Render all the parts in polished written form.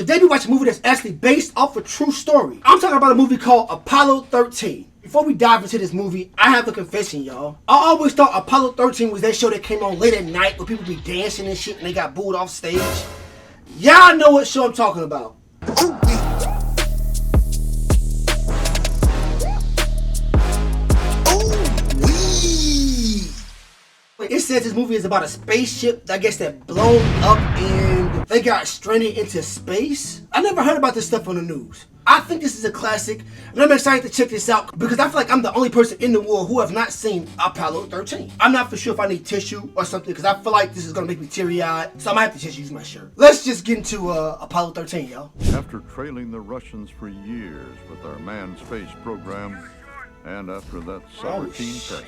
Today we watch a movie that's actually based off a true story. I'm talking about a movie called Apollo 13. Before we dive into this movie, I have a confession, y'all. I always thought Apollo 13 was that show that came on late at night where people be dancing and shit and they got booed off stage. Y'all know what show I'm talking about. It says this movie is about a spaceship that gets that blown up and they got stranded into space. I never heard about this stuff on the news. I think this is a classic and I'm excited to check this out because I feel like I'm the only person in the world who have not seen Apollo 13. I'm not for sure if I need tissue or something because I feel like this is going to make me teary-eyed, so I might have to just use my shirt. Let's just get into Apollo 13, y'all. After trailing the Russians for years with our manned space program, and after that summer teen test,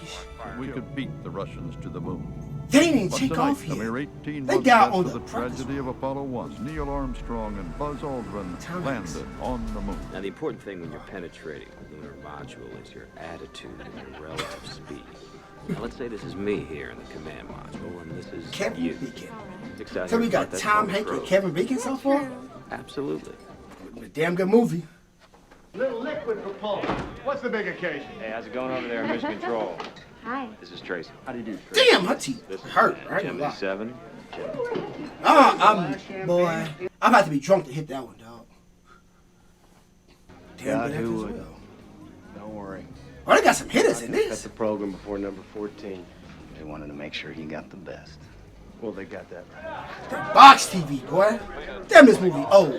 we could beat the Russians to the moon. They didn't But take tonight, off a mere here. 18 They months died on after the the tragedy of Apollo 1, Neil Armstrong and Buzz Aldrin landed on the moon. Now, the important thing when you're penetrating a lunar module is your attitude and your relative speed. Now, let's say this is me here in the command module, and this is Kevin you. Bacon. So we got Tom Hanks and Kevin Bacon so far? Absolutely. A damn good movie. Little liquid propulsion. What's the big occasion? Hey, how's it going over there in Mission Control? Hi. This is Tracy. How do you do, Tracy? Damn, my teeth This is hurt. Right? Jimmy 7. Boy, I'm about to be drunk to hit that one, dog. Damn, God, good who as would? well. Don't worry. Oh, they got some hitters in Cut this. the program before number 14. They wanted to make sure he got the best. Well, they got that right. That box TV, boy. Damn, this movie old.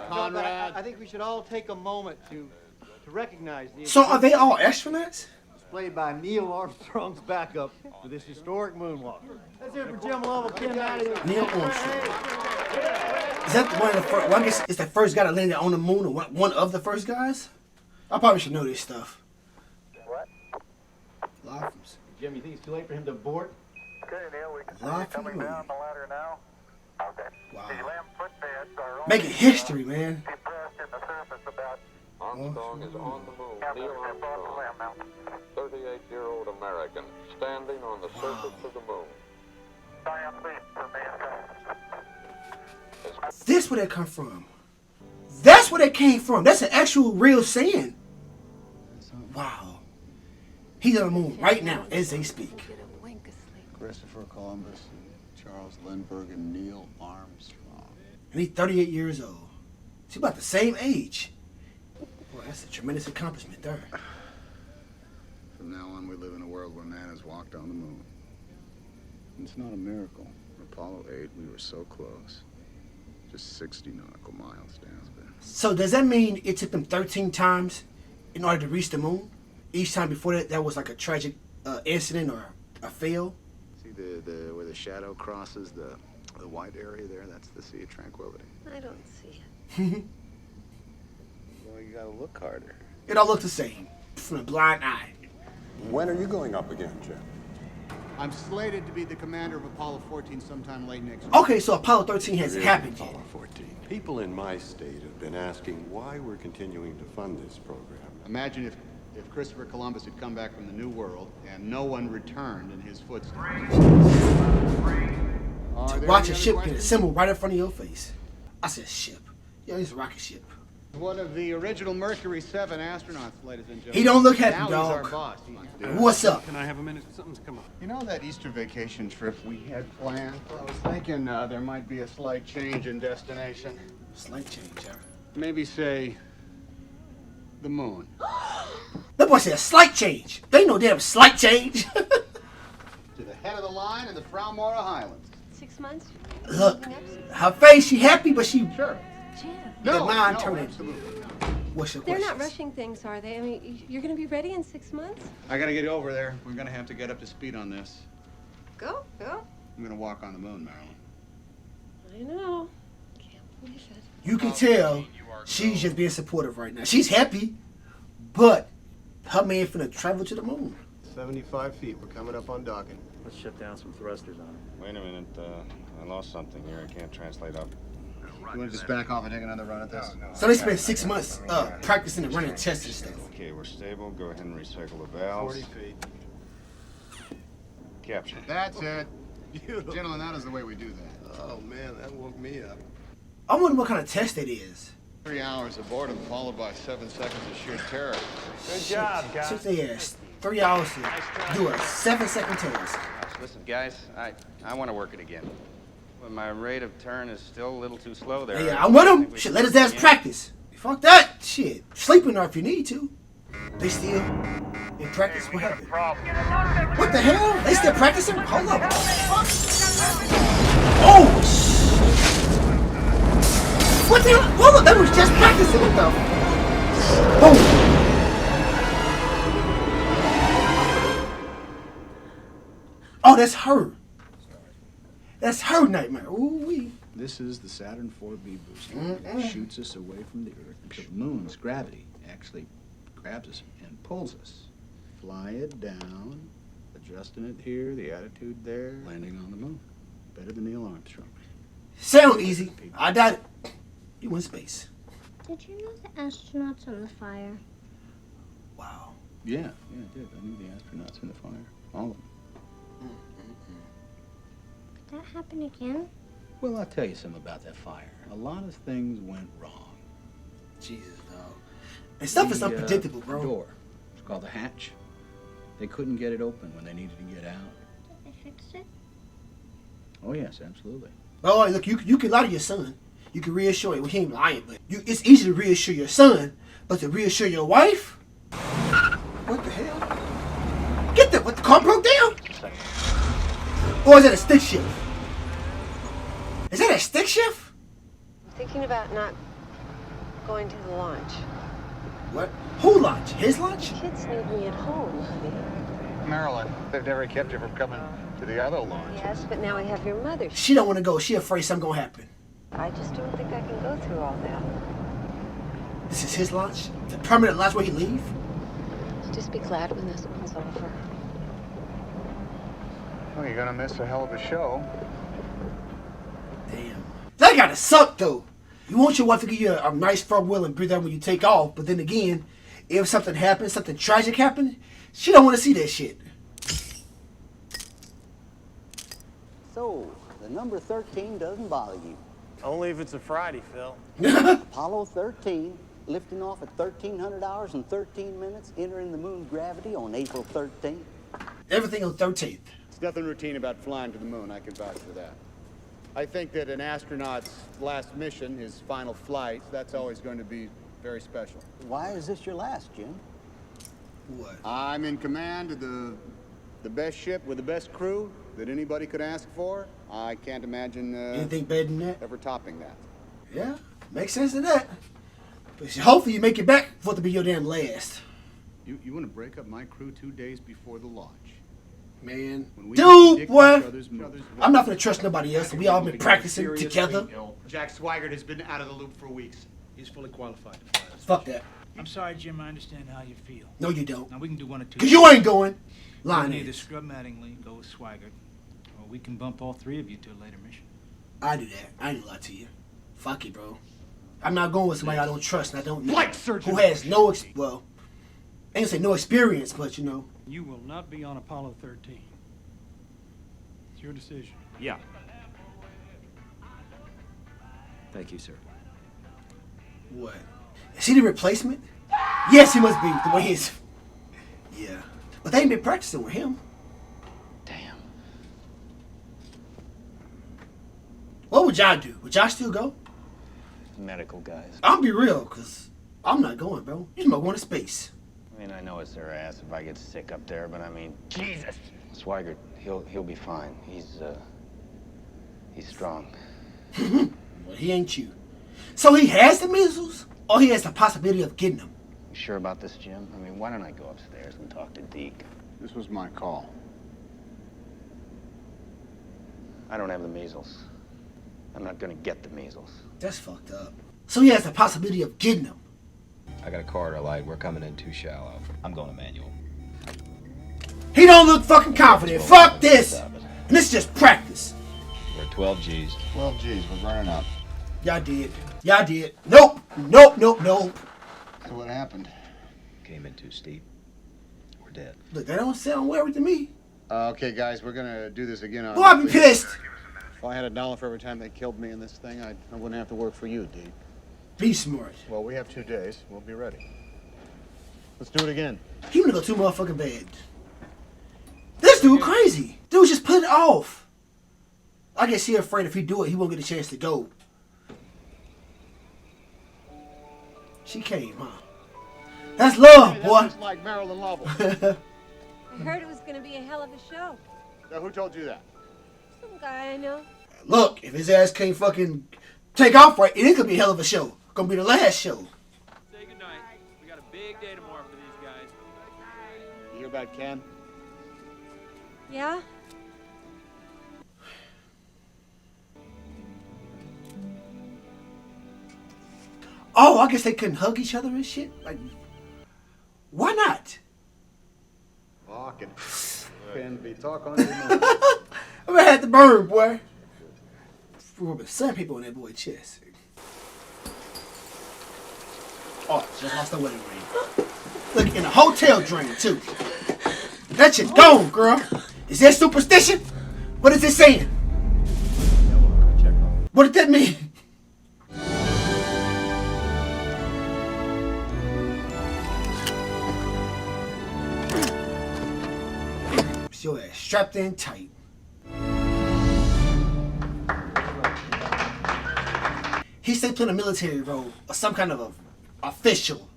Conrad, I think we should all take a moment to recognize the So are they all astronauts? played by Neil Armstrong's backup for this historic moonwalk. Let's hear it for Jim Lovell. Get out of here. Neil Armstrong. Is that one of the first? Well, I guess it's the first guy that landed on the moon, or one of the first guys. I probably should know this stuff. What? Live from, Jim, you think it's too late for him to abort? Okay, Neil, we can see Live you from the coming moon. down the ladder now. Okay. Wow. The lamp footpads are only Making history, man. depressed in the surface about Armstrong is on the moon. half Neil a step off the lamp Armstrong, now. 38-year-old American, standing on the surface of the moon. Science lead for mankind. This where they come from. That's where they came from. That's an actual real saying. Wow. He's on the moon right now as they speak. Christopher Columbus, and Charles Lindbergh, and Neil Armstrong. And he's 38 years old. He's about the same age. Boy, that's a tremendous accomplishment there. From now on, we live in a world where man has walked on the moon. And it's not a miracle. Apollo 8, we were so close. Just 60 nautical miles down. So does that mean it took them 13 times in order to reach the moon? Each time before that was like a tragic incident or a fail? See where the shadow crosses the white area there? That's the Sea of Tranquility. I don't see it. Well, you gotta look harder. It all looks the same from a blind eye. When are you going up again, Jim? I'm slated to be the commander of Apollo 14 sometime late next week. Okay, so Apollo 13 hasn't happened yet. Apollo 14. People in my state have been asking why we're continuing to fund this program. Imagine if Christopher Columbus had come back from the New World and no one returned in his footsteps. Watch a ship get assembled right in front of your face. I said ship. Yeah, it's a rocket ship. One of the original Mercury 7 astronauts, ladies and gentlemen. He don't look happy, now dog. He's our boss. What's up? Can I have a minute? Something's come up. You know that Easter vacation trip we had planned? I was thinking there might be a slight change in destination. Slight change, Jerry. Maybe say the moon. That boy said a slight change. They ain't no damn slight change. To the head of the line in the Fraumora Highlands. 6 months? Look, her face, she happy, but she... Sure. Jim. The mind turning. Absolutely. What's your They're question? not rushing things, are they? I mean, you're going to be ready in 6 months? I gotta get over there. We're gonna have to get up to speed on this. Go. I'm gonna walk on the moon, Marilyn. I know. Can't believe it. You can tell she's just being supportive right now. She's happy, but her man finna travel to the moon. 75 feet. We're coming up on docking. Let's shut down some thrusters on it. Wait a minute, I lost something here. I can't translate up. You want to just back off and take another run at this? So they spent 6 months practicing and running tests and stuff. Okay, we're stable. Go ahead and recycle the valves. 40 feet. Capture. That's it. Gentlemen, that is the way we do that. Oh, man, that woke me up. I wonder what kind of test it is. 3 hours of boredom followed by 7 seconds of sheer terror. Good job, guys. 6 years, 3 hours to do a 7-second test. Listen, guys, I want to work it again. But my rate of turn is still a little too slow there. Yeah, I'm with him. Shit, let his ass practice. Fuck that shit. Sleep in there if you need to. They still in practice. What happened? What the hell? They still practicing? Hold up. Fuck. Oh shit. What the hell? Hold up. They was just practicing with them. Boom. Oh, that's her. That's her nightmare. Ooh wee. This is the Saturn IV-B booster. It shoots us away from the Earth until the moon's gravity actually grabs us and pulls us. Fly it down, adjusting it here, the attitude there, landing on the moon. Better than Neil Armstrong. Sound easy. I doubt it. You in space. Did you know the astronauts on the fire? Wow. Yeah, I did. I knew the astronauts in the fire. All of them. Could that happen again? Well, I'll tell you something about that fire. A lot of things went wrong. Jesus, dog. And stuff is unpredictable, bro. Door. It's called the hatch. They couldn't get it open when they needed to get out. Did they fix it? Oh, yes, absolutely. Oh, look, you can lie to your son. You can reassure him. Well, he ain't lying, but it's easy to reassure your son, but to reassure your wife? What the hell? Get that. What, the car broke down? Or is that a stick shift? Is that a stick shift? I'm thinking about not going to the launch. What? Who launch? His launch? The kids need me at home, honey. Marilyn, they've never kept you from coming to the other launch. Yes, but now I have your mother. She don't want to go. She afraid something gonna happen. I just don't think I can go through all that. This is his launch? The permanent launch where he leave? Just be glad when this one's over. Well, you're gonna miss a hell of a show. Damn. That gotta suck, though. You want your wife to give you a nice firm will and breathe out when you take off, but then again, if something happens, something tragic happens, she don't want to see that shit. So, the number 13 doesn't bother you. Only if it's a Friday, Phil. Apollo 13, lifting off at 1,300 hours and 13 minutes, entering the moon's gravity on April 13th. Everything on 13th. There's nothing routine about flying to the moon, I can vouch for that. I think that an astronaut's last mission, his final flight, that's always going to be very special. Why is this your last, Jim? What? I'm in command of the best ship with the best crew that anybody could ask for. I can't imagine anything better than that? Ever topping that. Yeah, makes sense to that. But hopefully you make it back for it to be your damn last. You want to break up my crew 2 days before the launch? Man, dude, boy, I'm not gonna trust nobody else. We all been practicing together. Jack Swigert has been out of the loop for weeks. He's fully qualified to fly this. Fuck that. I'm sorry, Jim. I understand how you feel. No, you don't. Now we can do one or two. Cause you ain't going. Lying. Either scrub Mattingly, go with Swigert, or we can bump all 3 of you to a later mission. I do that. I ain't gonna lie to you. Fuck it, bro. I'm not going with somebody I don't trust and I don't know. Flight surgeon. Who has no well, I ain't gonna say no experience, but you know. You will not be on Apollo 13. It's your decision. Yeah. Thank you, sir. What? Is he the replacement? Yes, he must be. The way he's. Yeah. But they ain't been practicing with him. Damn. What would y'all do? Would y'all still go? Medical guys. I'll be real, because I'm not going, bro. You're not going to space. I mean, I know it's their ass if I get sick up there, but I mean, Jesus. Swigert, he'll be fine. He's strong. Well, he ain't you. So he has the measles, or he has the possibility of getting them? You sure about this, Jim? I mean, why don't I go upstairs and talk to Deke? This was my call. I don't have the measles. I'm not gonna get the measles. That's fucked up. So he has the possibility of getting them. I got a corridor light. We're coming in too shallow. I'm going to manual. He don't look fucking confident. Fuck this. And this is just practice. We're 12 G's. 12 G's, we're running up. Y'all did. Y'all did. Nope. Nope, nope, nope. So what happened? Came in too steep. We're dead. Look, that don't sound worried to me. Okay, guys, we're gonna do this again on... Boy, I'd be pissed. I had $1 for every time they killed me in this thing, I wouldn't have to work for you, Deke. Be smart. Well, we have 2 days. We'll be ready. Let's do it again. He wanna go too motherfucking bad. This dude crazy. Dude just put it off. I guess he afraid if he do it, he won't get a chance to go. She came, huh? That's love, boy. That's like Marilyn Lovell. I heard it was going to be a hell of a show. Now, who told you that? Some guy I know. Look, if his ass can't fucking take off right, it is gonna be a hell of a show. Gonna be the last show. Say goodnight. We got a big day tomorrow for these guys. You hear about Ken? Yeah? Oh, I guess they couldn't hug each other and shit? Like, why not? Fucking can be talk on your mind. I'm gonna have to burn, boy. Some people in that boy's chest. Oh, just lost the wedding ring. Look, in a hotel drain, too. That shit gone, girl. Is that superstition? What is it saying? What did that mean? Your ass strapped in tight. He said playing a military role or some kind of a official.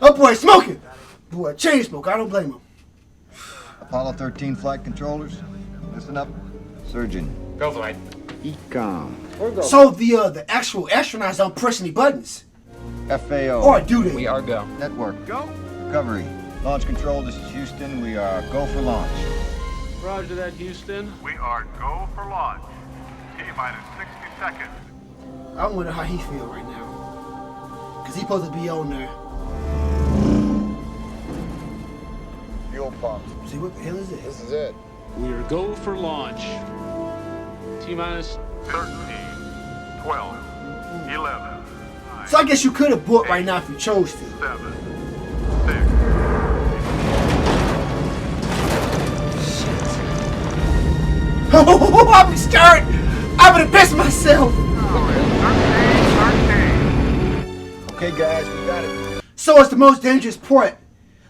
Oh boy, smoking. Boy, chain smoke. I don't blame him. Apollo 13 flight controllers, listen up. Surgeon. Go flight. Ecom. So the actual astronauts don't press any buttons. FAO. Or do they? We are go. Network. Go. Recovery. Launch control, this is Houston. We are go for launch. Roger that, Houston. We are go for launch. T-minus 60 seconds. I wonder how he feel right now. Because he's supposed to be on there. Fuel pumps. See, what the hell is this? This is it. We are go for launch. T-minus 13, 12, 11. So I guess you could have bought right now if you chose to. 7, 6. Oh, I'll be scared. I'm gonna piss myself. Okay, guys, we got it. So it's the most dangerous part,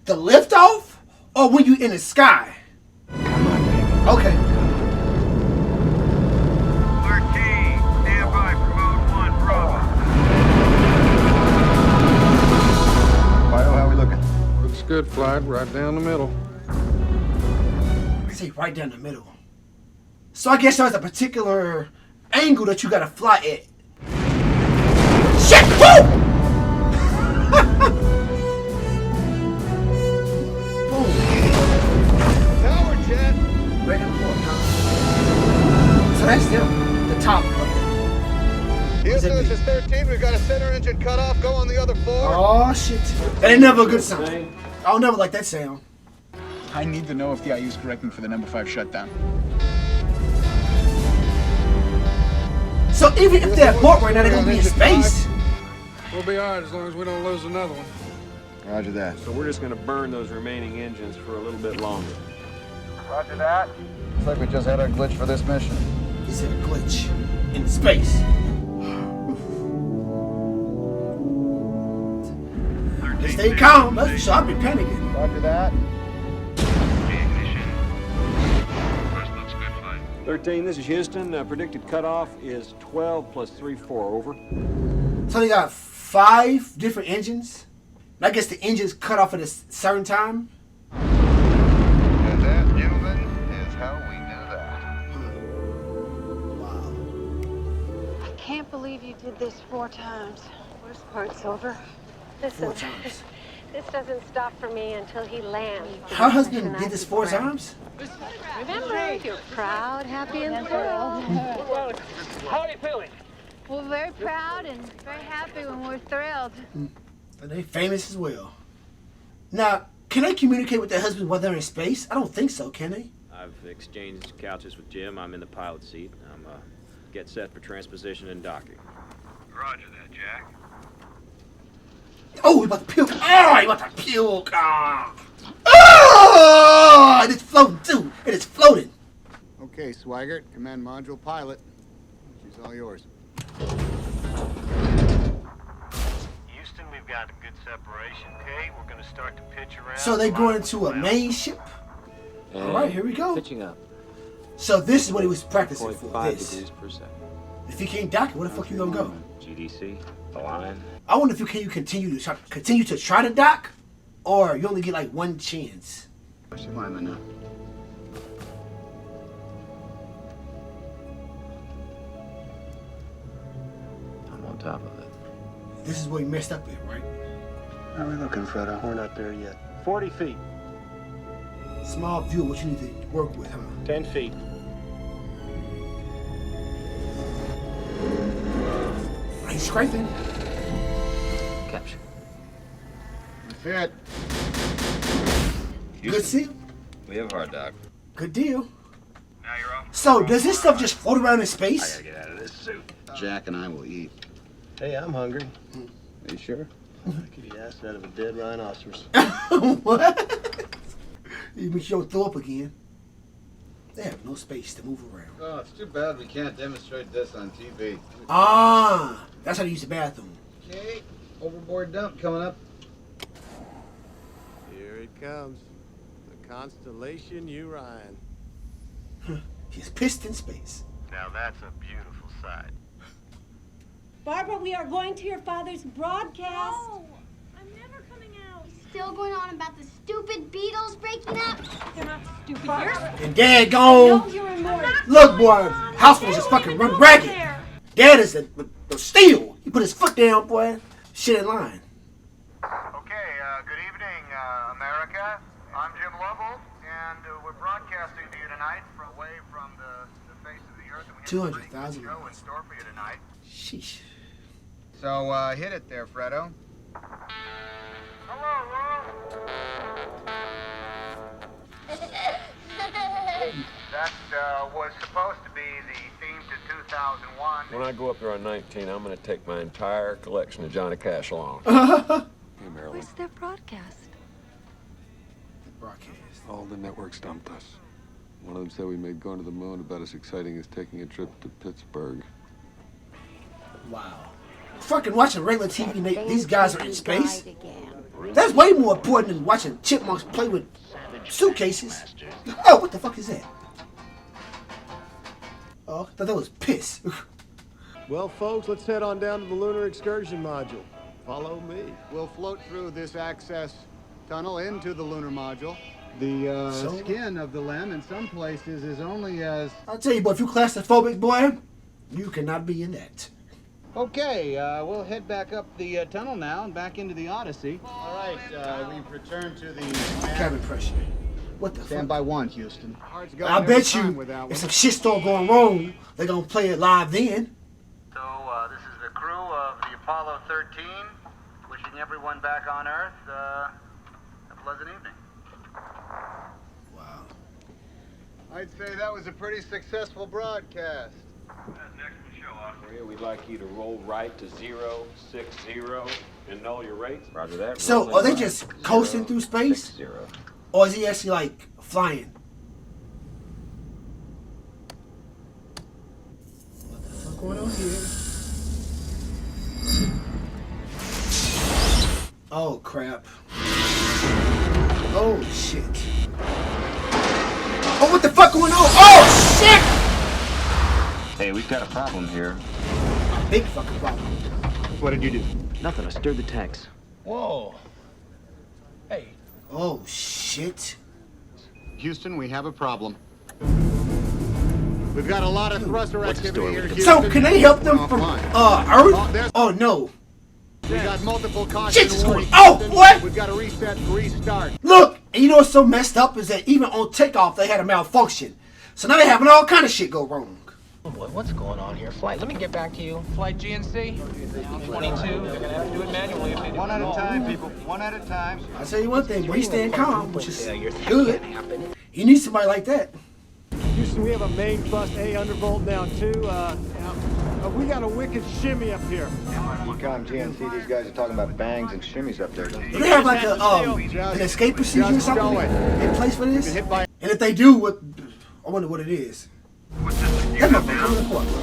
the liftoff, or when you in the sky? Okay. 13, stand by for mode 1, Bravo. Fido, how we looking? Looks good, flight. Right down the middle. I say right down the middle. So I guess there's a particular angle that you gotta fly at. Shit! Woo! Boom. Tower jet. Right in the floor, huh? So that's the top of it. Houston, this is 13. We've got a center engine cut off. Go on the other floor. Oh shit. That ain't never a good sound. I'll never like that sound. I need to know if the IU is correcting for the number 5 shutdown. So even if they're abort right now, they're gonna be in space. We'll be all right as long as we don't lose another one. Roger that. So we're just gonna burn those remaining engines for a little bit longer. Roger that. Looks like we just had our glitch for this mission. Is it a glitch in space? Stay calm. That's for sure. I've been panicking. Roger that. 13, this is Houston. Predicted cutoff is 12 plus 3-4, over. So they got 5 different engines. I guess the engines cut off at a certain time. And that, gentlemen, is how we do that. Wow. I can't believe you did this 4 times. Worst part's over. Listen, 4 times. this doesn't stop for me until he lands. Her husband did this 4 times? Remember, you're proud, happy, and thrilled. How are you feeling? We're very proud and very happy when we're thrilled. And they famous as well. Now, can they communicate with their husbands while they're in space? I don't think so, can they? I've exchanged couches with Jim. I'm in the pilot seat. I'm get set for transposition and docking. Roger that, Jack. Oh, he's about to puke. Oh, he's about to puke. Oh, and it's floating too. It is floating. Okay, Swigert, command module pilot. She's all yours. Houston, we've got a good separation, okay? We're gonna start to pitch around. So they going into a main ship? Alright, here we go. Pitching up. So this is what he was practicing for. 0.5 This. degrees per second. If you can't dock it, where the fuck you gonna go? GDC, the line. I wonder if you continue to try to dock, or you only get like one chance. Where's your lineman now? I'm on top of it. This is where you messed up at, right? How are we looking, Fredo? We're not there yet. 40 feet. Small view of what you need to work with, huh? 10 feet. Ain't scraping. Capture. That's it. Good seal. We have hard dock. Good deal. Now you're off. So does this stuff just float around in space? I gotta get out of this suit. Jack and I will eat. Hey, I'm hungry. Are you sure? I could eat acid out of a dead rhinoceros. What? You make sure you don't throw up again. They have no space to move around. Oh, it's too bad we can't demonstrate this on TV. Ah, that's how to use the bathroom. Okay, overboard dump coming up. Here it comes. The constellation Orion. He's pissed in space. Now that's a beautiful sight. Barbara, we are going to your father's broadcast. No, I'm never coming out. Still going on about the stupid Beatles breaking up? They're not stupid. And Dad gone. Look, boy, households just fucking run ragged. Dad is a steel. He put his foot down, boy. Shit in line. Okay, good evening, America. I'm Jim Lovell, and we're broadcasting to you tonight from away from the face of the earth. And we have a pretty good 200,000. show in store for you tonight. Sheesh. So, hit it there, Fredo. Hello, world. That was supposed to be the theme to 2001. When I go up there on 19, I'm going to take my entire collection of Johnny Cash along. Hey, Marilyn. Where's their broadcast? Broadcast. All the networks dumped us. One of them said we made going to the moon about as exciting as taking a trip to Pittsburgh. Wow. Fucking watching regular TV, these guys are in space. That's way more important than watching chipmunks play with suitcases. Oh, what the fuck is that? Oh, I thought that was piss. Well, folks, let's head on down to the lunar excursion module. Follow me. We'll float through this access tunnel into the lunar module. The skin of the limb in some places is only as... I'll tell you, boy, if you claustrophobic, boy, you cannot be in that. Okay, we'll head back up the tunnel now and back into the Odyssey. All right, we've returned to the... Cabin pressure. What the Stand fuck? by one, Houston. I bet you, if some shit start going wrong, they're gonna play it live then. So, this is the crew of the Apollo 13, wishing everyone back on Earth a pleasant evening. Wow. I'd say that was a pretty successful broadcast. Maria, we'd like you to roll right to 060 and null your rates. Roger that. So, are they just coasting through space? 60. Or is he actually, like, flying? What the fuck going on here? Oh, crap. Oh, shit. Oh, what the fuck going on? Oh, shit! Hey, we've got a problem here. A big fucking problem. What did you do? Nothing. I stirred the tanks. Whoa. Hey. Oh, shit. Houston, we have a problem. We've got a lot of thruster activity here, Houston. So, can they help them from, Earth? Oh, no. We got multiple caution Jesus warnings. Christ. Oh, Houston. what? We've got to reset and restart. Look, and you know what's so messed up is that even on takeoff, they had a malfunction. So now they're having all kind of shit go wrong. What's going on here? Flight, let me get back to you. Flight GNC, 22. They're gonna have to do it manually if they do. One at a time, people. One at a time. I'll tell you one thing, boy, he's staying calm, which is good. You need somebody like that. Houston, we have a main thrust A undervolt down 2. We got a wicked shimmy up here. Ecom GNC, these guys are talking about bangs and shimmies up there. Do they have like an escape procedure or something in place for this? And if they do, I wonder what it is. That motherfucker coming in the court, bro.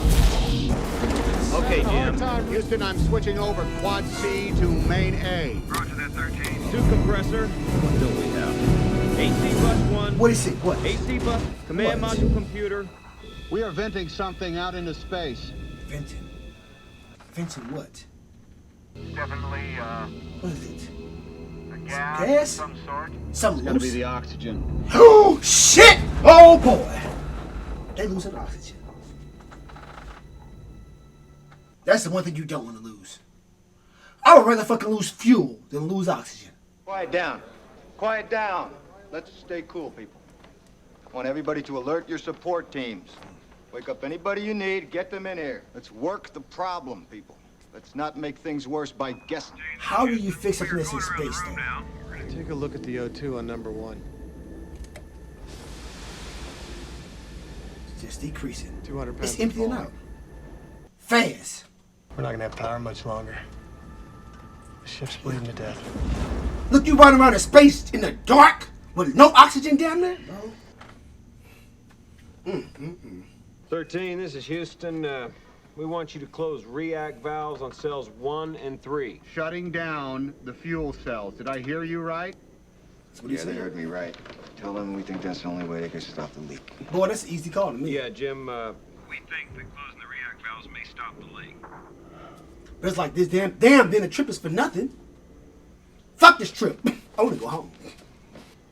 Okay, Jim. Houston, I'm switching over quad C to main A. Roger that, 13. Two compressor. What do we have? AC bus 1. What is it? What? AC bus, command module computer. We are venting something out into space. Venting? Venting what? Definitely, What is it? a gas, Gas? some sort. Something It's gotta be loose? the oxygen. Oh, shit! Oh, boy. They losing oxygen. That's the one thing you don't want to lose. I would rather fucking lose fuel than lose oxygen. Quiet down. Quiet down. Let's stay cool, people. I want everybody to alert your support teams. Wake up anybody you need, get them in here. Let's work the problem, people. Let's not make things worse by guessing. How do you fix something that's in space, though? Take a look at the O2 on number 1. It's just decreasing. 200 pounds. It's emptying out. Fast. We're not gonna have power much longer. The ship's bleeding to death. Look, you riding around in space in the dark with no oxygen down there, bro. 13, this is Houston. We want you to close react valves on cells 1 and 3. Shutting down the fuel cells. Did I hear you right? That's what he Yeah, they said. heard me right. Tell them we think that's the only way they can stop the leak. Boy, that's an easy call to me. Yeah, Jim, We think that closing the react valves may stop the leak. But it's like this damn, then the trip is for nothing. Fuck this trip. I want to go home.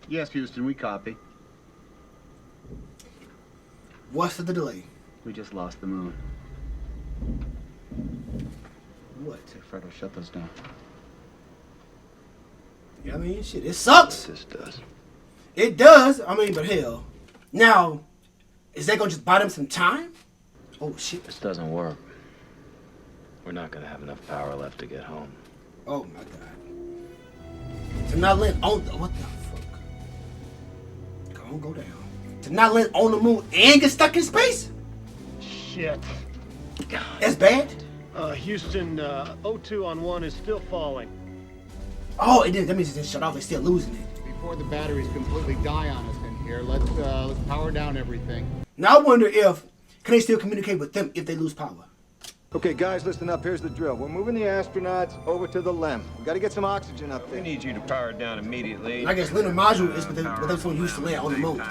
Yes, Houston, we copy. What's the delay? We just lost the moon. What? Fred will shut those down. Yeah, I mean, shit, it sucks. This does. It does. I mean, but hell. Now, is that gonna just buy them some time? Oh shit. This doesn't work. We're not gonna have enough power left to get home. Oh my god. To not land on the, what the fuck? Go down. To not land on the moon and get stuck in space? Shit. That's bad? Houston, O2 on 1 is still falling. Oh, it didn't. That means it didn't shut off. They're still losing it. Before the batteries completely die on us in here, let's power down everything. Now I wonder if can they still communicate with them if they lose power? Okay, guys, listen up. Here's the drill. We're moving the astronauts over to the LEM. We got to get some oxygen up there. we need you to power it down immediately. I guess lunar module is what they're supposed to use to land on the moon.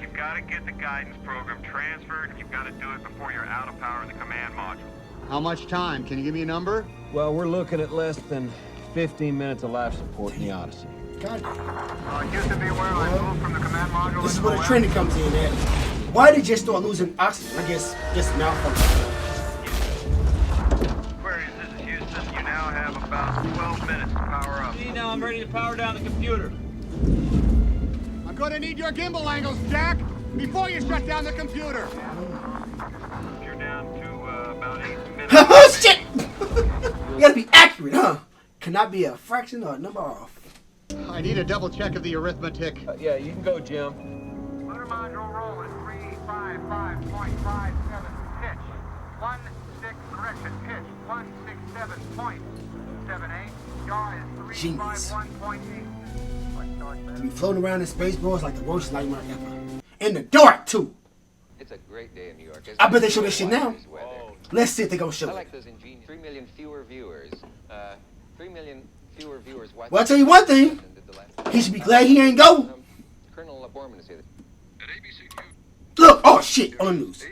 You've got to get the guidance program transferred, and you've got to do it before you're out of power in the command module. How much time? Can you give me a number? Well, we're looking at less than 15 minutes of life support in the Odyssey. God. Houston, be aware I moved from the command module. This is where the training comes in at. Why did they just start losing oxygen? I guess malfunction. Aquarius, this is Houston. You now have about 12 minutes to power up. See, now I'm ready to power down the computer. I'm gonna need your gimbal angles, Jack, before you shut down the computer. You're down to about 8 minutes. Oh shit! You gotta be accurate, huh? Cannot be a fraction or a number off. I need a double check of the arithmetic. Yeah, you can go, Jim. Lunar module roll at 355.57 pitch. 16 correction pitch. 167.78. Yaw is 351.8. To be floating around in space, bro, it's like the worst nightmare ever. In the dark too. It's a great day in New York. I bet they show this shit now. Let's see if they gonna show I it. like those ingenious 3 million fewer viewers. 3 million fewer viewers. Well, I'll tell you one thing. He should be glad he ain't go. Colonel Borman is here. Look, oh shit, on the news.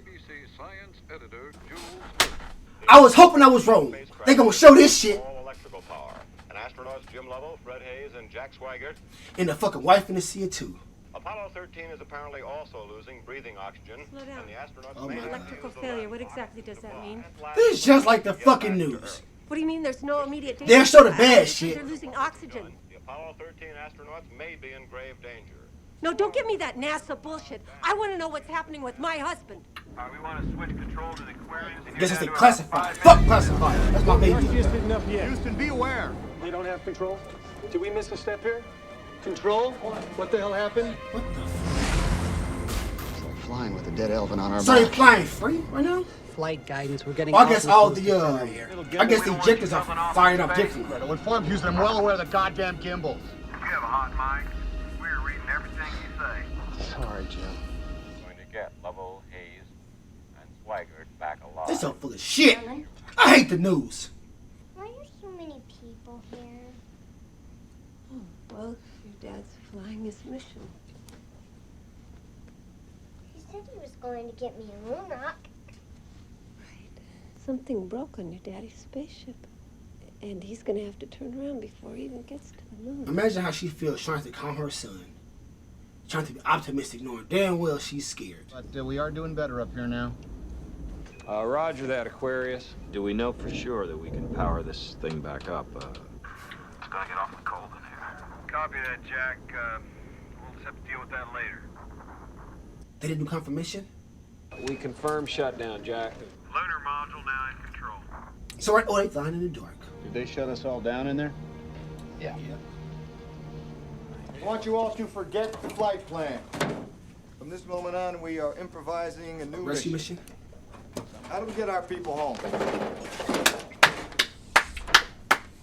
I was hoping I was wrong. They gonna show this shit. Electrical power. And astronauts Jim Lovell, Fred Hayes, and Jack Swigert. And the fucking wife in the sea too. Apollo 13 is apparently also losing breathing oxygen. Slow down. And the astronauts Oh may my have to Electrical use the failure. last What exactly does that mean? This is just like the fucking news. What do you mean there's no immediate danger? They'll show the bad shit. They're losing oxygen. The Apollo 13 astronauts may be in grave danger. No, don't give me that NASA bullshit. I want to know what's happening with my husband. We want to switch control to the Aquarius. Guess it's classified. Fuck classified. That's my baby. Houston, enough yet. Houston, be aware. We don't have control? Did we miss a step here? Control? What the hell happened? What the It's like flying with a dead elephant on our So they back. flying free right now? Flight guidance, we're getting Well, I guess all awfully the close to center here. I guess the ejectors are firing up differently. Right, informed Houston, I'm well aware of the goddamn gimbals. You have a hot mic. We're reading everything you say. Sorry, Jim. Going to get Lovell, Hayes, Swigert back alive. They're so full of shit. I hate the news. Why are so many people here? Oh, well, your dad's flying his mission. He said he was going to get me a moon rock. Something broke on your daddy's spaceship. And he's gonna have to turn around before he even gets to the moon. Imagine how she feels trying to calm her son. Trying to be optimistic, knowing damn well she's scared. But we are doing better up here now. Roger that, Aquarius. Do we know for sure that we can power this thing back up? It's gonna get awfully cold in here. Copy that, Jack. We'll just have to deal with that later. They didn't do confirmation? We confirm shutdown, Jack. Lunar module now in control. So right, they flying in the dark. Did they shut us all down in there? Yeah. I want you all to forget the flight plan. From this moment on, we are improvising a new Rescue mission? How do we get our people home?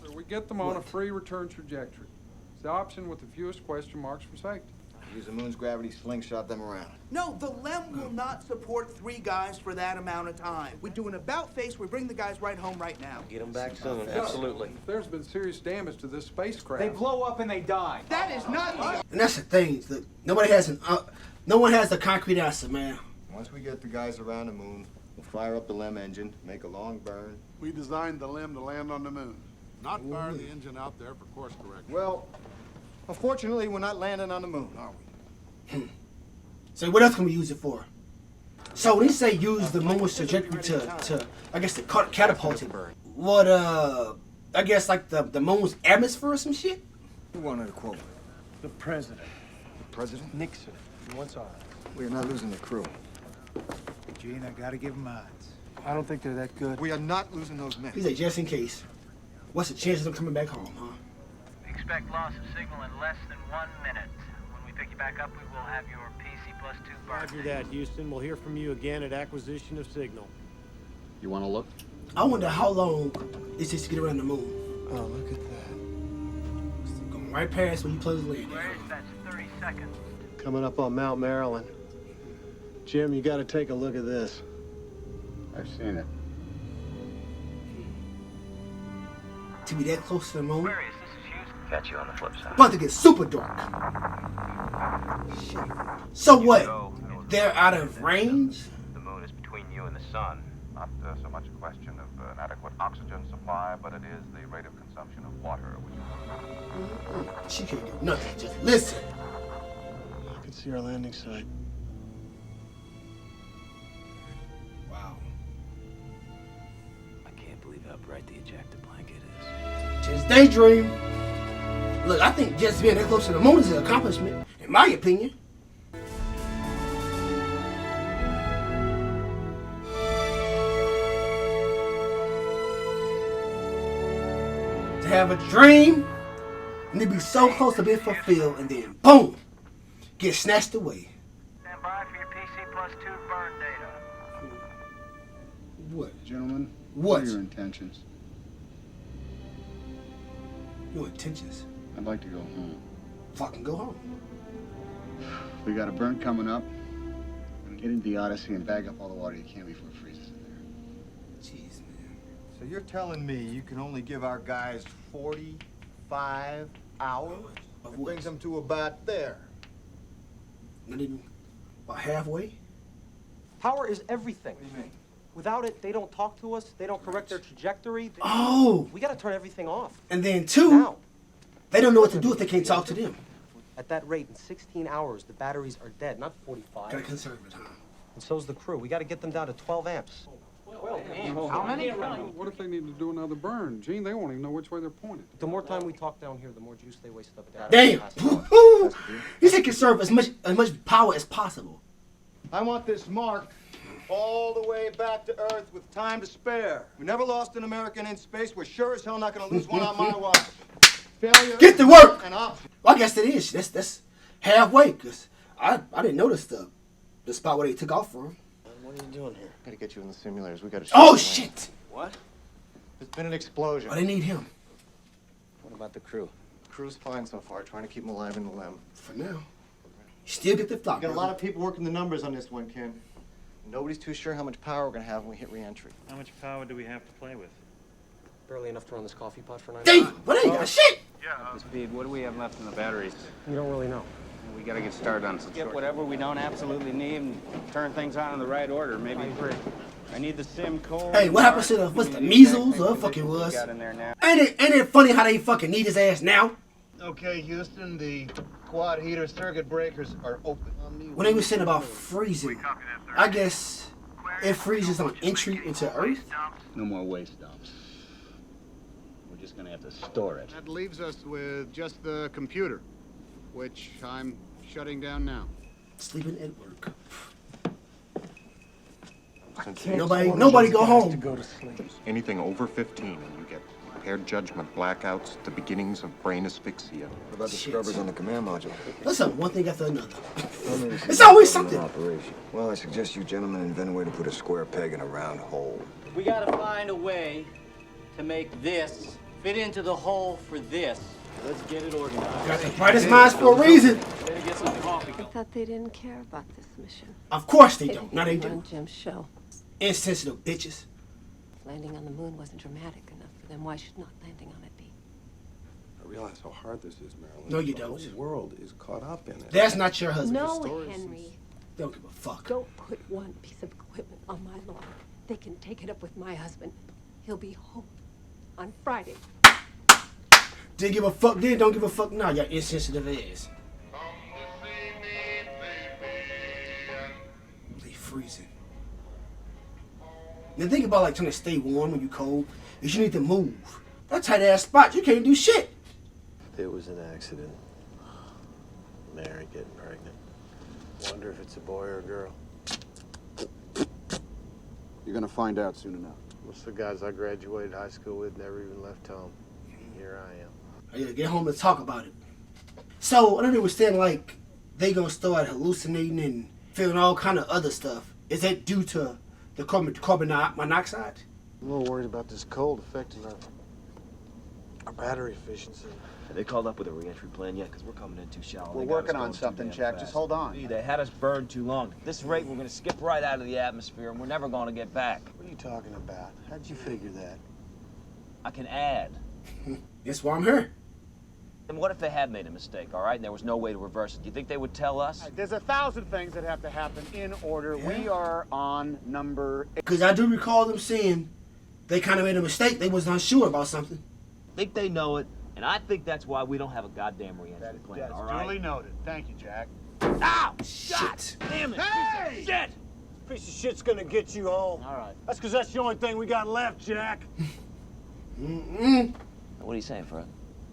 So we get them on a free return trajectory. It's the option with the fewest question marks for safety. Use the moon's gravity slingshot them around. No, the LEM will not support 3 guys for that amount of time. We do an about face, we bring the guys right home right now. Get them back soon, absolutely. There's been serious damage to this spacecraft. They blow up and they die. That is not the... And that's the thing. Look, nobody has no one has the concrete answer, man. Once we get the guys around the moon, we'll fire up the LEM engine, make a long burn. We designed the LEM to land on the moon, not fire the engine out there for course correction. Well, unfortunately, we're not landing on the moon, are we? So what else can we use it for? So when you say use the moon's trajectory to I guess, to catapult it, what, I guess like the moon's atmosphere or some shit? Who wanted a quote? The president. The president? Nixon. He wants ours. We're not losing the crew. Gene, I gotta give him odds. I don't think they're that good. We are not losing those men. He's like, just in case. What's the chances of them coming back home, huh? We expect loss of signal in less than 1 minute. When we pick you back up, we will have your PC+2 burn. Roger that, Houston. We'll hear from you again at acquisition of signal. You want to look? I wonder how long it takes to get around the moon. Oh, look at that. Going right past when you play the landing. That's 30 seconds. Coming up on Mount Maryland. Jim, you gotta take a look at this. I've seen it. To be that close to the moon? Aquarius, this is Houston. Catch you on the flip side. About to get super dark. Shit. So what? They're out of range? The moon is between you and the sun. Not so much a question of an adequate oxygen supply, but it is the rate of consumption of water, which She can't do nothing. Just listen. I can see our landing site. Wow. I can't believe how bright the ejector blanket is. Just daydream. Look, I think just being that close to the moon is an accomplishment, in my opinion. To have a dream and to be so close to being fulfilled, and then boom, get snatched away. Stand by for your PC+2 burn data. What? Gentlemen, What? are your intentions? Your intentions? I'd like to go home. Fucking go home. We got a burn coming up. Get into the Odyssey and bag up all the water you can before it freezes in there. Jeez, man. So you're telling me you can only give our guys 45 hours? That brings them to about there. Not even about halfway? Power is everything. What do you mean? Without it, they don't talk to us. They don't correct their trajectory. Oh! We gotta turn everything off. And then two, Now. they don't know what to do if they can't talk to them. At that rate, in 16 hours, the batteries are dead, not 45. Gotta conserve it, huh? And so's the crew. We gotta get them down to 12 amps. 12 amps? How many? What if they need to do another burn? Gene, they won't even know which way they're pointed. The more time we talk down here, the more juice they waste up at that. Damn! He said conserve as much power as possible. I want this marked all the way back to Earth with time to spare. We never lost an American in space. We're sure as hell not going to lose one on my watch. Failure. Get to work! An option. Well, I guess it is. That's halfway, because I didn't notice the spot where they took off from. What are you doing here? Gotta get you in the simulators. We gotta. Oh, shit! What? There's been an explosion. Oh, they need him. What about the crew? The crew's fine so far. Trying to keep them alive in the LEM. For now. You still get the flock. We got a lot of people working the numbers on this one, Ken. Nobody's too sure how much power we're gonna have when we hit re-entry. How much power do we have to play with? Barely enough to run this coffee pot for 9 Damn, but I ain't got shit. The speed, what do we have left in the batteries? You don't really know. We gotta get started on some Get whatever we don't absolutely need and turn things on in the right order. Maybe I need the sim code. Hey, what happened to the, what's the measles or fucking was? Ain't it funny how they fucking need his ass now? Okay, Houston, the quad heater circuit breakers are open. When they were saying about freezing, I guess it freezes on entry into Earth. No more waste dumps. We're just gonna have to store it. That leaves us with just the computer, which I'm shutting down now. Sleeping at work. Nobody go home. To go to sleep. Anything over 15 and you get impaired judgment, blackouts, the beginnings of brain asphyxia. What about the scrubbers on the command module? Listen, one thing after another. It's always something. Operation. Well, I suggest you gentlemen invent a way to put a square peg in a round hole. We gotta find a way to make this fit into the hole for this. Let's get it organized. Got the brightest minds for a reason. Better get some coffee. I thought they didn't care about this mission. Of course they don't. No, they do. On Jim's show. Insensitive bitches. Landing on the moon wasn't dramatic enough for them. Why should not landing on it be? I realize how hard this is, Marilyn. No, you The don't. whole world is caught up in it. That's not your husband. No, Henry. Don't give a fuck. Don't put one piece of equipment on my lawn. They can take it up with my husband. He'll be home on Friday. Didn't give a fuck then, don't give a fuck now, y'all insensitive ass. They freezing. Now think about like trying to stay warm when you cold, is you need to move. That tight ass spot, you can't do shit. It was an accident. Mary getting pregnant. Wonder if it's a boy or a girl. You're gonna find out soon enough. Most of the guys I graduated high school with never even left home. Here I am. I gotta get home and talk about it. So, I know they were saying like they gonna start hallucinating and feeling all kind of other stuff. Is that due to the carbon monoxide? I'm a little worried about this cold affecting our battery efficiency. Have they called up with a re-entry plan yet? Because we're coming in too shallow. We're working on something, Jack. Just hold on. They had us burned too long. At this rate, we're going to skip right out of the atmosphere, and we're never going to get back. What are you talking about? How'd you figure that? I can add. That's why I'm here. And what if they had made a mistake, all right, and there was no way to reverse it? Do you think they would tell us? There's 1,000 things that have to happen in order. Yeah. We are on number 8. Because I do recall them saying they kind of made a mistake. They was unsure about something. I think they know it, and I think that's why we don't have a goddamn re-entry plan, all right? Duly noted. Thank you, Jack. Ow! Shit. God damn it! Hey! Piece of shit! Piece of shit's gonna get you home. All right. That's because that's the only thing we got left, Jack. What are you saying, Fred?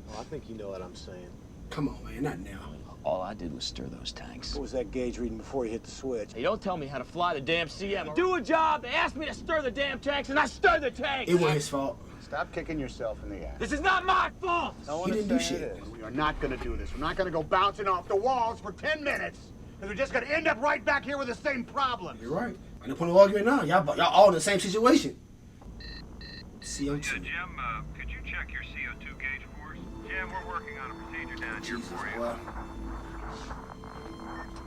Oh, I think you know what I'm saying. Come on, man, not now. All I did was stir those tanks. What was that gauge reading before you hit the switch? Hey, don't tell me how to fly the damn CM. Do a job. They asked me to stir the damn tanks, and I stirred the tanks. It wasn't his fault. Stop kicking yourself in the ass. This is not my fault. No He one didn't do shit. We are not going to do this. We're not going to go bouncing off the walls for 10 minutes. Because we're just going to end up right back here with the same problem. You're right. And the point of arguing now, y'all all in the same situation. CO2. Yeah, Jim, could you check your CO2 gauge for us? Jim, we're working on a procedure down here for you. Well,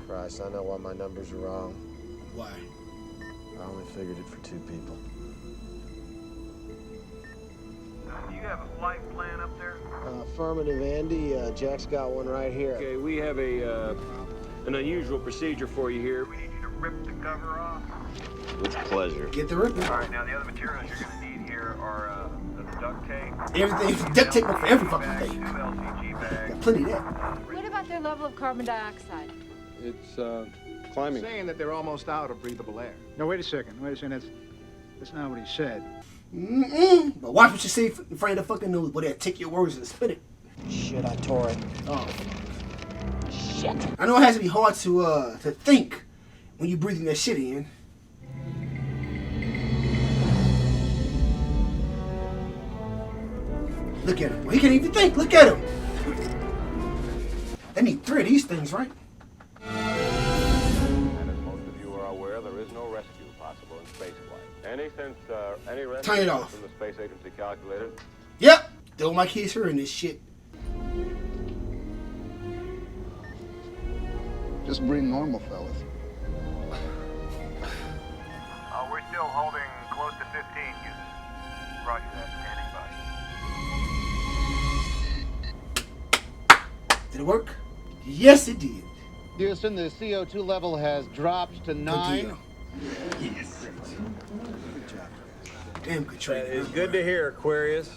Christ, I know why my numbers are wrong. why? I only figured it for 2 people. Do you have a flight plan up there? Affirmative, Andy. Jack's got one right here. Okay, we have an unusual procedure for you here. We need you to rip the cover off. With pleasure. Get the ripping. All right, now the other materials you're going to need here are the duct tape. Everything, duct tape for every fucking thing. 2 LCG bags. Got plenty of that. What about their level of carbon dioxide? It's climbing. Saying that they're almost out of breathable air. No, wait a second. That's not what he said. But watch what you say in front of the fucking news, but they'll take your words and spin it. Shit, I tore it. Oh, shit. I know it has to be hard to think when you're breathing that shit in. Look at him. Well, he can't even think. Look at him. They need 3 of these things, right? And as most of you are aware, there is no rescue possible in spaceflight. Any rescue Turn it off. from the space agency calculated? Yep. Don't my kids hearing this shit. Just breathe normal, fellas. still holding close to 15, Houston. Roger that. Standing by. Did it work? Yes, it did. Houston, the CO2 level has dropped to 9. Yes. Good job. Damn good training. It's good to hear, Aquarius.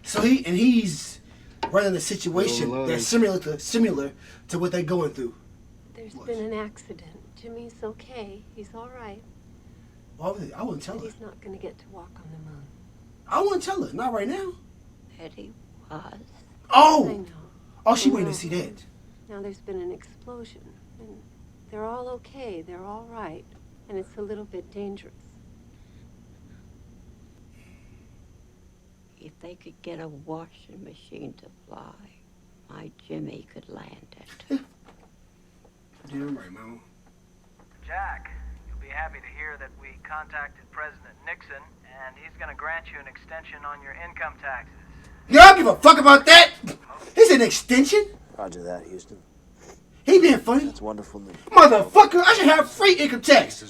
So he's running a situation that's similar to what they're going through. There's been an accident. Jimmy's okay. He's all right. Well, I wouldn't tell But her. he's not going to get to walk on the moon. I wouldn't tell her. Not right now. Eddie was. Oh! I know. Oh, she waiting to see that. Now there's been an explosion, and they're all okay. They're all right, and it's a little bit dangerous. If they could get a washing machine to fly, my Jimmy could land it. You're right, Mama. Jack, you'll be happy to hear that we contacted President Nixon, and he's going to grant you an extension on your income taxes. You don't give a fuck about that. He's an extension. Roger that, Houston. He being funny. That's wonderful news. Motherfucker, I should have free income tax.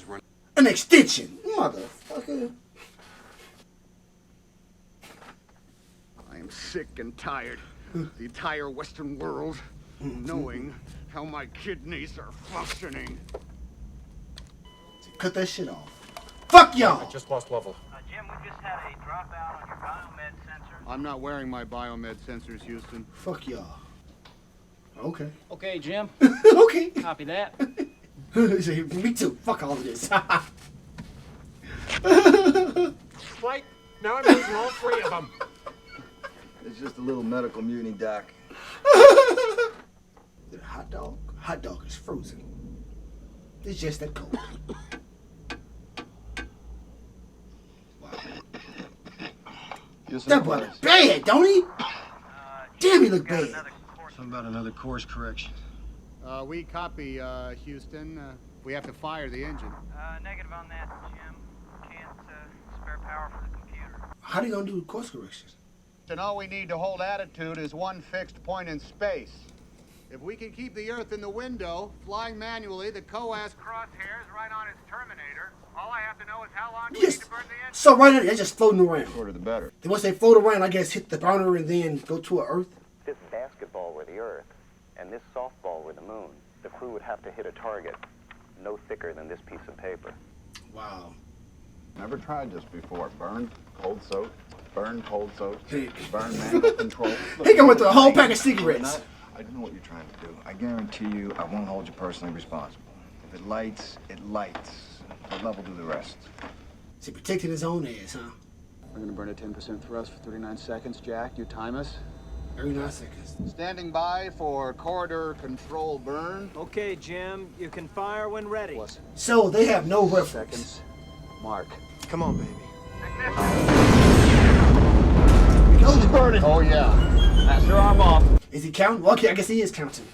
An extension. Motherfucker. I am sick and tired of the entire Western world knowing how my kidneys are functioning. Cut that shit off. Fuck y'all. I just lost level. Jim, we just had a dropout on your biomed sensor. I'm not wearing my biomed sensors, Houston. Fuck y'all. Okay. Okay, Jim. Okay. Copy that. Me too. Fuck all of this. Flight, now I'm losing all 3 of them. It's just a little medical mutiny, Doc. The hot dog? Hot dog is frozen. It's just that cold. That boy look bad, don't he? Damn, he look bad. Something about another course correction. We copy, Houston. We have to fire the engine. Negative on that, Jim. Can't spare power for the computer. How they gonna do course corrections? And all we need to hold attitude is one fixed point in space. If we can keep the Earth in the window, flying manually, the COAS Crosshairs right on its terminator. All I have to know is how long we Yes. need to burn the engine. So right now they're just floating around. Shorter the better. Then once they float around, I guess hit the burner and then go to a Earth. If this basketball were the Earth and this softball were the moon, the crew would have to hit a target no thicker than this piece of paper. Wow. Never tried this before. Burned, cold soak, burned, cold soak, burned manual control. He can went through a whole pack of cigarettes. I know what you're trying to do. I guarantee you I won't hold you personally responsible. If it lights, it lights. The level do the rest. He protected his own ass, huh? We're gonna burn at 10% thrust for 39 seconds. Jack, you time us. 39 seconds. Standing by for corridor control burn. Okay, Jim, you can fire when ready. So they have no reference. Seconds. Mark. Come on, baby. It's burning. Oh, yeah. That's your arm off. Is he counting? Well, okay, I guess he is counting.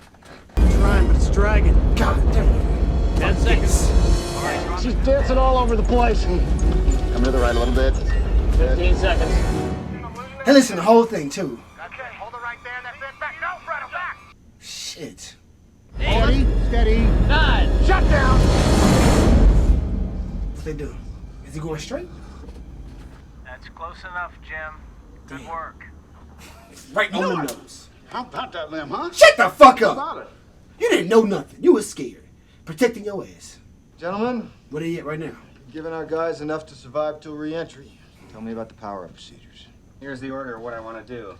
Trying, but it's dragging. God damn it. 10 seconds. She's dancing all over the place. Come to the right a little bit. 15 seconds. Hey, listen, the whole thing, too. Okay, hold it right there. That's it. Back. No, Fred, back. Shit. Steady, steady. 9. Shut down. What they do? Is he going straight? That's close enough, Jim. Good work. Right on the nose. How about that limb, huh? Shut the fuck How up. about it? You didn't know nothing. You was scared. Protecting your ass. Gentlemen, What are you at right now? giving our guys enough to survive till re-entry. Tell me about the power-up procedures. Here's the order of what I want to do.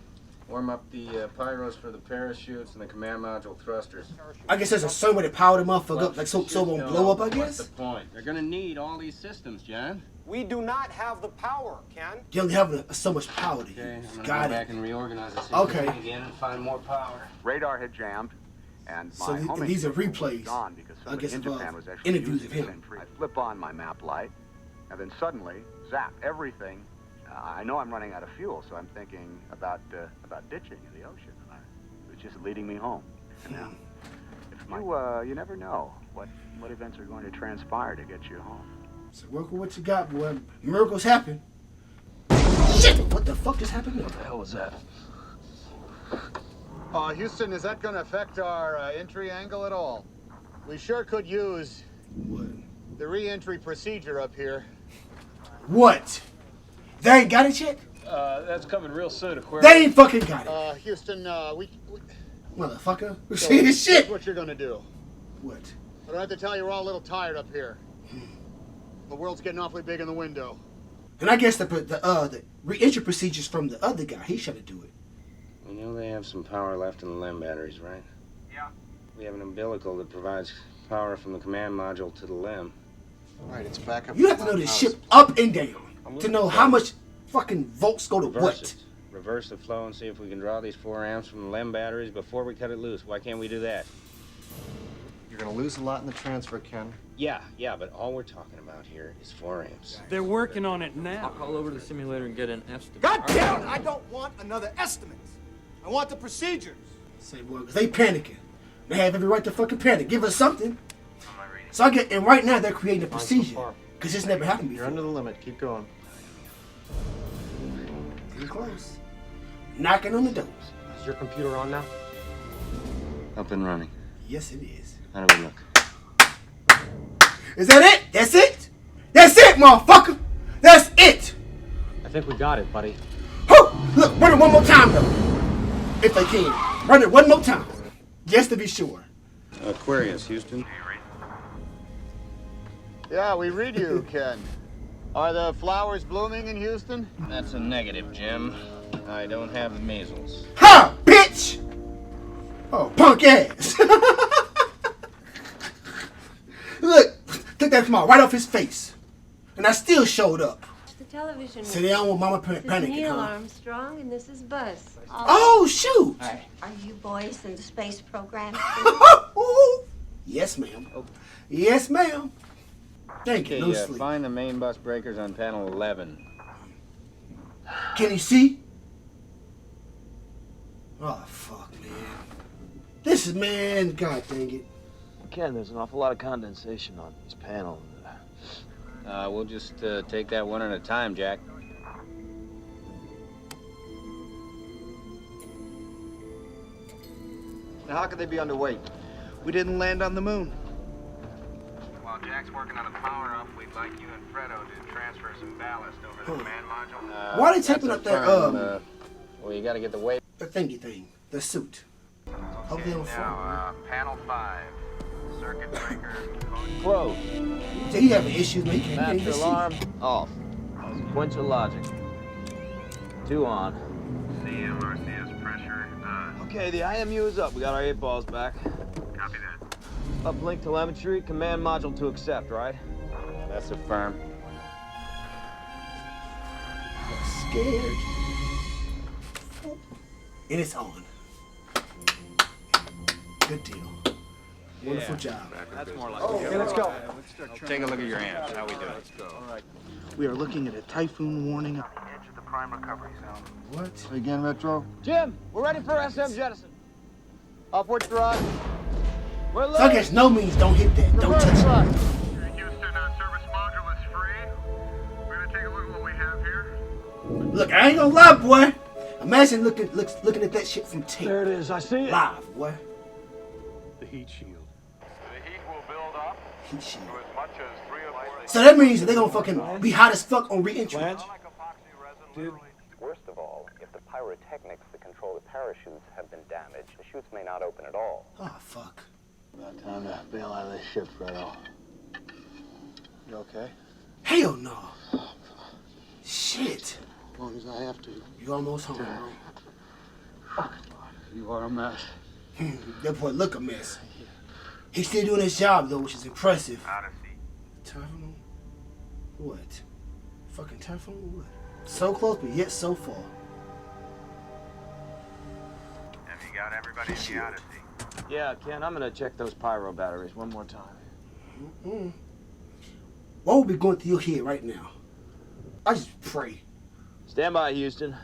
Warm up the pyros for the parachutes and the command module thrusters. I guess there's a certain way to power the motherfucker up, like so it won't blow up, I What's guess? the point? They're gonna need all these systems, John. We do not have the power, Ken. You only have so much power to Okay, use. I'm gonna Got go it. back and reorganize the system Okay. again and find more power. Radar had jammed, and So my homing these are signal was replays, gone because I somebody guess, in of Japan was actually interviews using of the him. same I flip on my map light, and then suddenly, zap, everything. I know I'm running out of fuel, so I'm thinking about ditching in the ocean. It was just leading me home. And now, you never know what events are going to transpire to get you home. So work with what you got, boy. Miracles happen. Shit! What the fuck just happened? What the hell was that? Houston, is that going to affect our entry angle at all? We sure could use the re-entry procedure up here. What? They ain't got it yet? That's coming real soon, Aquarius. They ain't fucking got it. Houston, we Motherfucker. So, Shit. here's what you're gonna do. What? I don't have to tell you we're all a little tired up here. The world's getting awfully big in the window. And I guess the re-entry procedures from the other guy. He should do it. You know they have some power left in the LEM batteries, right? Yeah. We have an umbilical that provides power from the command module to the LEM. Right, it's back up. You have to know this ship up and down to know how much fucking volts go to what. Reverse the flow and see if we can draw these 4 amps from the LEM batteries before we cut it loose. Why can't we do that? You're gonna lose a lot in the transfer, Ken. Yeah, but all we're talking about here is 4 amps. They're working on it now. I'll call over to the simulator and get an estimate. God damn it! I don't want another estimate. I want the procedures. Say what? They panicking. They have every right to fucking panic. Give us something. So and right now they're creating a procedure because this never happened before. You're under the limit. Keep going. Pretty close. Knocking on the doors. Is your computer on now? Up and running. Yes, it is. How do we look? Is that it? That's it? That's it, motherfucker! That's it! I think we got it, buddy. Whew! Look, run it one more time, though. If they can. Run it one more time. Just to be sure. Aquarius, Houston. Yeah, we read you, Ken. Are the flowers blooming in Houston? That's a negative, Jim. I don't have the measles. Ha! Bitch! Oh, punk ass. Look, took that smile right off his face. And I still showed up. The television. So they don't want Mama This is panicking, Neil huh? Armstrong, and this is Buzz. Oh, shoot! Are you boys in the space program? Yes, ma'am. Yes, ma'am. Thank you. No sleep. Find the main bus breakers on panel 11. Can you see? Oh, fuck, man. This is, man, God dang it. Ken, there's an awful lot of condensation on these panels. We'll just take that one at a time, Jack. Now, how could they be underweight? We didn't land on the moon. While Jack's working on the power-up, we'd like you and Fredo to transfer some ballast over the command module. Why are they taping up that, well, you gotta get the weight. The thingy thing. The suit. Hope they don't fall. Panel 5. Circuit breaker. Close. So he having issues, man. He can't Master even see. alarm off. Sequential logic. 2 on. CM, RCS pressure. Okay, the IMU is up. We got our 8 balls back. Copy that. Uplink telemetry, command module to accept, right? That's a firm. Scared. And it's on. Good deal. Wonderful job. That's more like Okay, let's go. Take a look at your amps. How we doing? Let's go. All right. We are looking at a typhoon warning. Edge of the prime recovery zone. What? Again, Retro. Jim, we're ready for SM jettison. Upward thrust. We're So I guess no means don't hit that. Don't touch it. Houston, service module is free. We're gonna take a look at what we have here. Look, I ain't gonna lie, boy. Imagine looking at that shit from tape. There it is. I see it. Live, boy. The heat shield. The heat will build up Heat shield. to as much as 3 or 4. So that means they're gonna fucking be hot as fuck on re-entry. Worst of all, if the pyrotechnics that control the parachutes have been damaged, the chutes may not open at all. Oh, fuck. About time to bail out of this ship, Fredo. You okay? Hell no. Shit. As long as I have to. You almost home, bro. You are a mess. That boy look a mess. He's still doing his job though, which is impressive. Typhoon? What? Fucking typhoon? What? So close, but yet so far. Have you got everybody in the Odyssey? Yeah, Ken, I'm gonna check those pyro batteries one more time. What would be going through your head right now? I just pray. Stand by, Houston.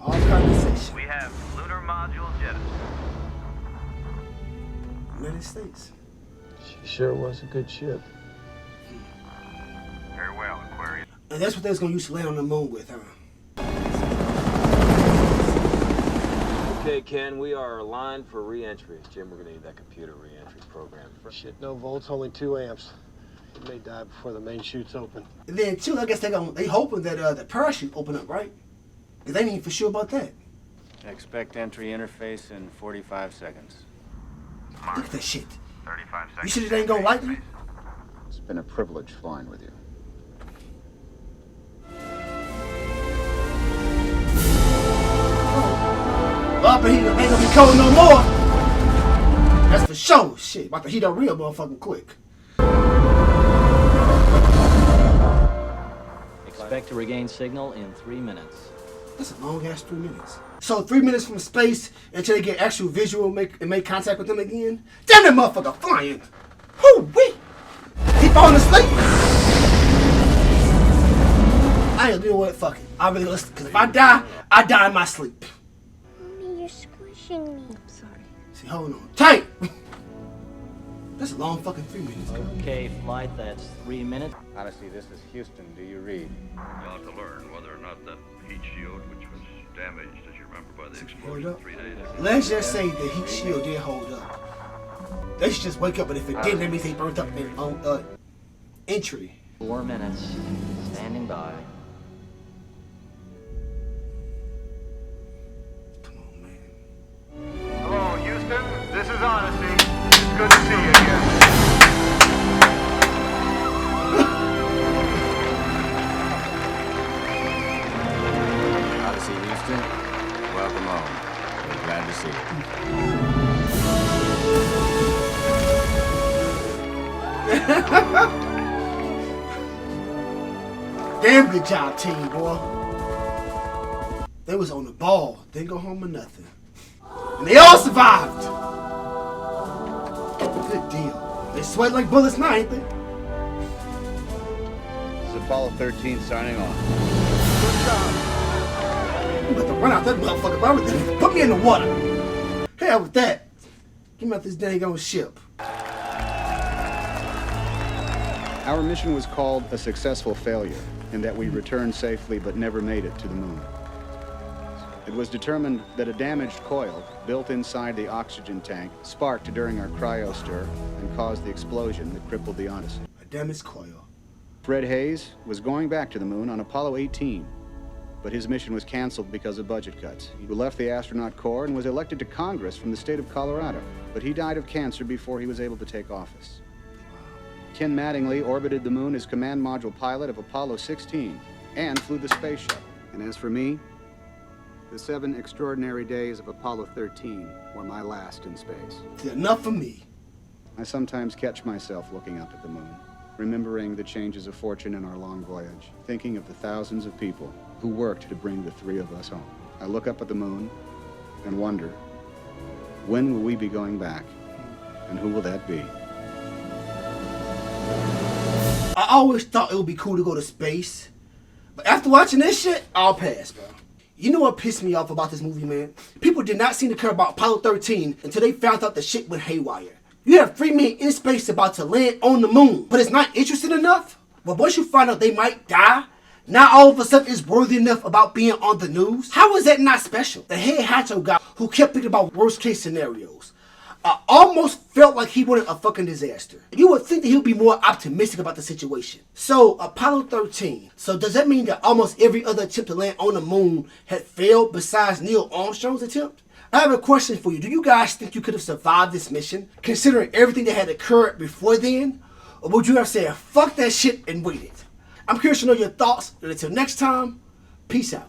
All conversation. We have lunar module jettison. United States. She sure was a good ship. Very well, Aquarius. And that's what they was gonna use to land on the moon with, huh? Okay, Ken, we are aligned for re-entry. Jim, we're gonna need that computer re-entry program. Shit, no volts, only 2 amps. He may die before the main chute's open. And then too, I guess they hoping that the parachute open up, right? Cause they ain't for sure about that. Expect entry interface in 45 seconds. Look at that shit. 35 seconds. You sure it ain't gonna light me? It's been a privilege flying with you. Well, but he ain't gonna be cold no more. That's for sure. Shit, about to heat up real motherfucking quick. Expect to regain signal in 3 minutes. That's a long ass 3 minutes. So 3 minutes from space until they get actual visual and make contact with them again. Damn that motherfucker flying. Whoo-wee. He falling asleep. I ain't doing what, fuck it. I really listen, because if I die in my sleep. Mommy, you're squishing me. I'm sorry. See, hold on. Tight! That's a long fucking 3 minutes. Okay, flight, that's 3 minutes. Odyssey, this is Houston. Do you read? You'll have to learn whether or not that heat shield, which was damaged, as you remember, by the explosion 3 days ago. Let's just say the heat shield did hold up. They should just wake up, but if it didn't, that means they burnt up their entry. 4 minutes. Standing by. Hello, Houston. This is Odyssey. It's good to see you again. Odyssey, Houston. Welcome home. We're glad to see Damn good job, team, boy. They was on the ball. Didn't go home or nothing. And they all survived. Good deal. They sweat like bullets now, ain't they? This is Apollo 13 signing off. I'm about to run out that motherfucker, bro. Put me in the water. Hell with that. Get me out this dang on ship. Our mission was called a successful failure, in that we returned safely but never made it to the moon. It was determined that a damaged coil built inside the oxygen tank sparked during our cryostir and caused the explosion that crippled the Odyssey. A damaged coil. Fred Hayes was going back to the moon on Apollo 18, but his mission was canceled because of budget cuts. He left the astronaut corps and was elected to Congress from the state of Colorado, but he died of cancer before he was able to take office. Ken Mattingly orbited the moon as command module pilot of Apollo 16 and flew the space shuttle. And as for me, the 7 extraordinary days of Apollo 13 were my last in space. It's enough for me. I sometimes catch myself looking up at the moon, remembering the changes of fortune in our long voyage, thinking of the thousands of people who worked to bring the 3 of us home. I look up at the moon and wonder, when will we be going back, and who will that be? I always thought it would be cool to go to space, but after watching this shit, I'll pass, bro. You know what pissed me off about this movie, man? People did not seem to care about Apollo 13 until they found out the shit went haywire. You have 3 men in space about to land on the moon, but it's not interesting enough? But once you find out they might die, now all of a sudden it's worthy enough about being on the news? How is that not special? The head honcho guy who kept thinking about worst case scenarios. I almost felt like he wanted a fucking disaster. You would think that he would be more optimistic about the situation. So, Apollo 13. So does that mean that almost every other attempt to land on the moon had failed besides Neil Armstrong's attempt? I have a question for you. Do you guys think you could have survived this mission, considering everything that had occurred before then? Or would you have said, fuck that shit and waited? I'm curious to know your thoughts, and until next time, peace out.